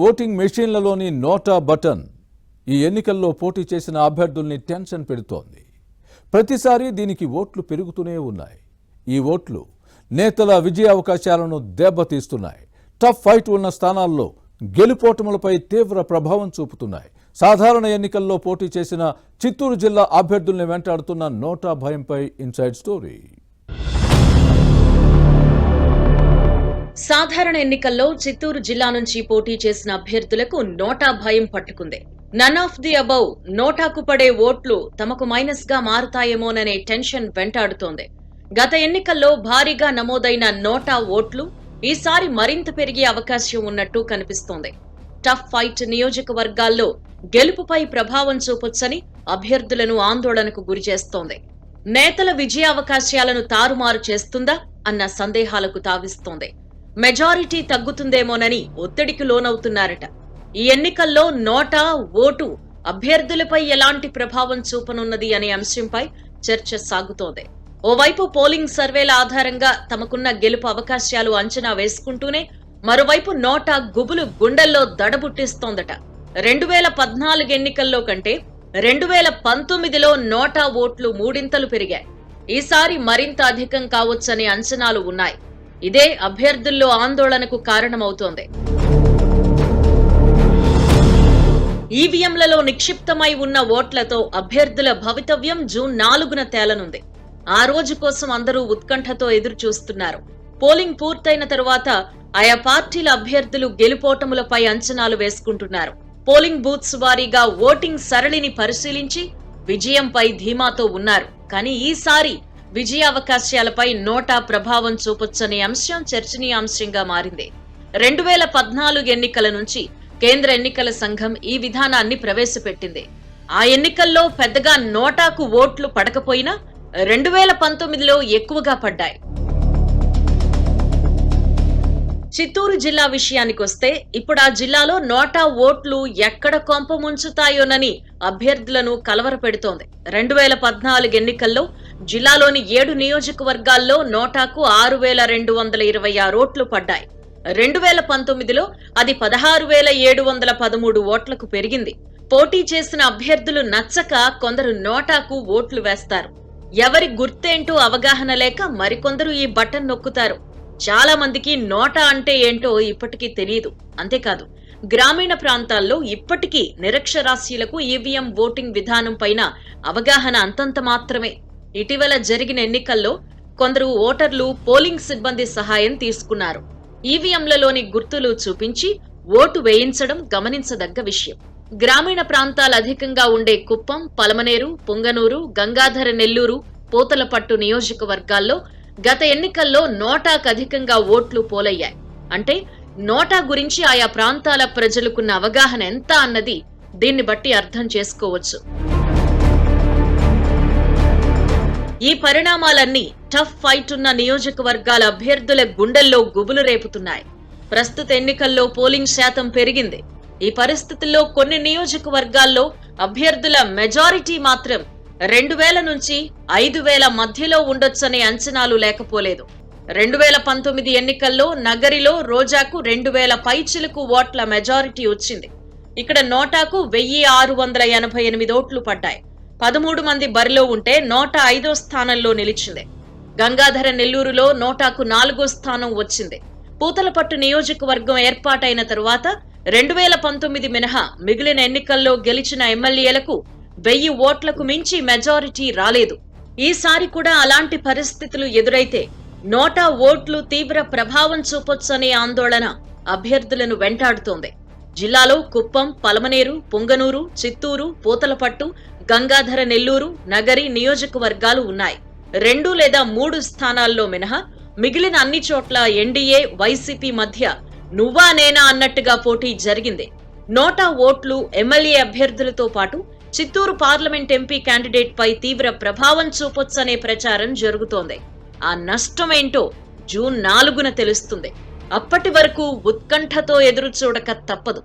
Voting మెషిన్లలోని నోటా button ఈ ఎన్నికల్లో పోటీ చేసిన అభ్యర్థుల్ని టెన్షన్ పెడుతోంది. ప్రతిసారి దీనికి ఓట్లు పెరుగుతూనే ఉన్నాయి. ఈ ఓట్లు నేతల విజయ అవకాశాలను దెబ్బతీస్తున్నాయి. టఫ్ ఫైట్ ఉన్న స్థానాల్లో గెలుపోటములపై తీవ్ర ప్రభావం చూపుతున్నాయి. సాధారణ ఎన్నికల్లో పోటీ చేసిన చిత్తూరు జిల్లా అభ్యర్థుల్ని వెంటాడుతున్న నోటా భయంపై ఇన్సైడ్ స్టోరీ. సాధారణ ఎన్నికల్లో చిత్తూరు జిల్లా నుంచి పోటీ చేసిన అభ్యర్థులకు నోటా భయం పట్టుకుంది. నన్ ఆఫ్ ది అబౌవ్ నోటాకు పడే ఓట్లు తమకు మైనస్ గా మారుతాయేమోననే టెన్షన్ వెంటాడుతోంది. గత ఎన్నికల్లో భారీగా నమోదైన నోటా ఓట్లు ఈసారి మరింత పెరిగే అవకాశం ఉన్నట్టు కనిపిస్తోంది. టఫ్ ఫైట్ నియోజకవర్గాల్లో గెలుపుపై ప్రభావం చూపొచ్చని అభ్యర్థులను ఆందోళనకు గురిచేస్తోంది. నేతల విజయ అవకాశాలను తారుమారు చేస్తుందా అన్న సందేహాలకు తావిస్తోంది. మెజారిటీ తగ్గుతుందేమోనని ఒత్తిడికి లోనవుతున్నారట. ఈ ఎన్నికల్లో నోటా ఓటు అభ్యర్థులపై ఎలాంటి ప్రభావం చూపనున్నది అనే అంశంపై చర్చ సాగుతోంది. ఓవైపు పోలింగ్ సర్వేల ఆధారంగా తమకున్న గెలుపు అవకాశాలు అంచనా వేసుకుంటూనే మరోవైపు నోటా గుబులు గుండెల్లో దడబుట్టిస్తోందట. 2014 ఎన్నికల్లో కంటే 2019లో నోటా ఓట్లు మూడింతలు పెరిగాయి. ఈసారి మరింత అధికం కావచ్చనే అంచనాలు ఉన్నాయి. ఇదే అభ్యర్థుల్లో ఆందోళనకు కారణమవుతోంది. ఈవీఎంలలో నిక్షిప్తమై ఉన్న ఓట్లతో అభ్యర్థుల భవితవ్యం జూన్ 4న తేలనుంది. ఆ రోజు కోసం అందరూ ఉత్కంఠతో ఎదురు చూస్తున్నారు. పోలింగ్ పూర్తయిన తరువాత ఆయా పార్టీల అభ్యర్థులు గెలుపోటములపై అంచనాలు వేసుకుంటున్నారు. పోలింగ్ బూత్స్ వారీగా ఓటింగ్ సరళిని పరిశీలించి విజయంపై ధీమాతో ఉన్నారు. కానీ ఈసారి విజయ అవకాశాలపై నోటా ప్రభావం చూపొచ్చనే అంశం చర్చనీయాంశంగా మారింది. 2014 ఎన్నికల నుంచి కేంద్ర ఎన్నికల సంఘం ఈ విధానాన్ని ప్రవేశపెట్టింది. ఆ ఎన్నికల్లో పెద్దగా నోటాకు ఓట్లు పడకపోయినా 2019లో ఎక్కువగా పడ్డాయి. చిత్తూరు జిల్లా విషయానికొస్తే ఇప్పుడు ఆ జిల్లాలో నోటా ఓట్లు ఎక్కడ కొంప ముంచుతాయోనని అభ్యర్థులను కలవరపెడుతోంది. 2014 ఎన్నికల్లో జిల్లాలోని 7 నియోజకవర్గాల్లో నోటాకు 6,226 ఓట్లు పడ్డాయి. 2019లో అది 16,713 ఓట్లకు పెరిగింది. పోటీ చేసిన అభ్యర్థులు నచ్చక కొందరు నోటాకు ఓట్లు వేస్తారు. ఎవరి గుర్తేంటో అవగాహన లేక మరికొందరు ఈ బటన్ నొక్కుతారు. చాలా మందికి నోటా అంటే ఏంటో ఇప్పటికీ తెలియదు. అంతేకాదు, గ్రామీణ ప్రాంతాల్లో ఇప్పటికీ నిరక్షరాస్యులకు ఈవీఎం ఓటింగ్ విధానం పైన అవగాహన అంతంత మాత్రమే. ఇటీవల జరిగిన ఎన్నికల్లో కొందరు ఓటర్లు పోలింగ్ సిబ్బంది సహాయం తీసుకున్నారు. ఈవీఎంలలోని గుర్తులు చూపించి ఓటు వేయించడం గమనించదగ్గ విషయం. గ్రామీణ ప్రాంతాలు అధికంగా ఉండే కుప్పం, పలమనేరు, పుంగనూరు, గంగాధర నెల్లూరు, పూతలపట్టు నియోజకవర్గాల్లో గత ఎన్నికల్లో నోటాకు అధికంగా ఓట్లు పోలయ్యాయి. అంటే నోటా గురించి ఆయా ప్రాంతాల ప్రజలకున్న అవగాహన ఎంత అన్నది దీన్ని బట్టి అర్థం చేసుకోవచ్చు. ఈ పరిణామాలన్నీ టఫ్ ఫైట్ ఉన్న నియోజకవర్గాల అభ్యర్థుల గుండెల్లో గుబులు రేపుతున్నాయి. ప్రస్తుత ఎన్నికల్లో పోలింగ్ శాతం పెరిగింది. ఈ పరిస్థితుల్లో కొన్ని నియోజకవర్గాల్లో అభ్యర్థుల మెజారిటీ మాత్రం 2,000 నుంచి 5,000 మధ్యలో ఉండొచ్చనే అంచనాలు లేకపోలేదు. 2019 ఎన్నికల్లో నగరిలో రోజాకు 2,000 పైచిలకు ఓట్ల మెజారిటీ వచ్చింది. ఇక్కడ నోటాకు 1,688 ఓట్లు పడ్డాయి. 13 మంది బరిలో ఉంటే నోటా 5వ స్థానంలో నిలిచింది. గంగాధర నెల్లూరులో నోటాకు 4వ స్థానం వచ్చింది. పూతలపట్టు నియోజకవర్గం ఏర్పాటైన తరువాత 2019 మినహా మిగిలిన ఎన్నికల్లో గెలిచిన ఎమ్మెల్యేలకు 1000 ఓట్లకు మించి మెజారిటీ రాలేదు. ఈసారి కూడా అలాంటి పరిస్థితులు ఎదురైతే నోటా ఓట్లు తీవ్ర ప్రభావం చూపొచ్చనే ఆందోళన అభ్యర్థులను వెంటాడుతోంది. జిల్లాలో కుప్పం, పలమనేరు, పుంగనూరు, చిత్తూరు, పూతలపట్టు, గంగాధర నెల్లూరు, నగరి నియోజకవర్గాలు ఉన్నాయి. 2 లేదా 3 స్థానాల్లో మినహా మిగిలిన అన్ని చోట్ల ఎన్డీఏ, వైసీపీ మధ్య నువ్వా నేనా అన్నట్టుగా పోటీ జరిగింది. నోటా ఓట్లు ఎమ్మెల్యే అభ్యర్థులతో పాటు చిత్తూరు పార్లమెంట్ ఎంపీ క్యాండిడేట్ పై తీవ్ర ప్రభావం చూపొచ్చనే ప్రచారం జరుగుతోంది. ఆ నష్టమేంటో జూన్ 4న తెలుస్తుంది. అప్పటి వరకు ఉత్కంఠతో ఎదురు చూడక తప్పదు.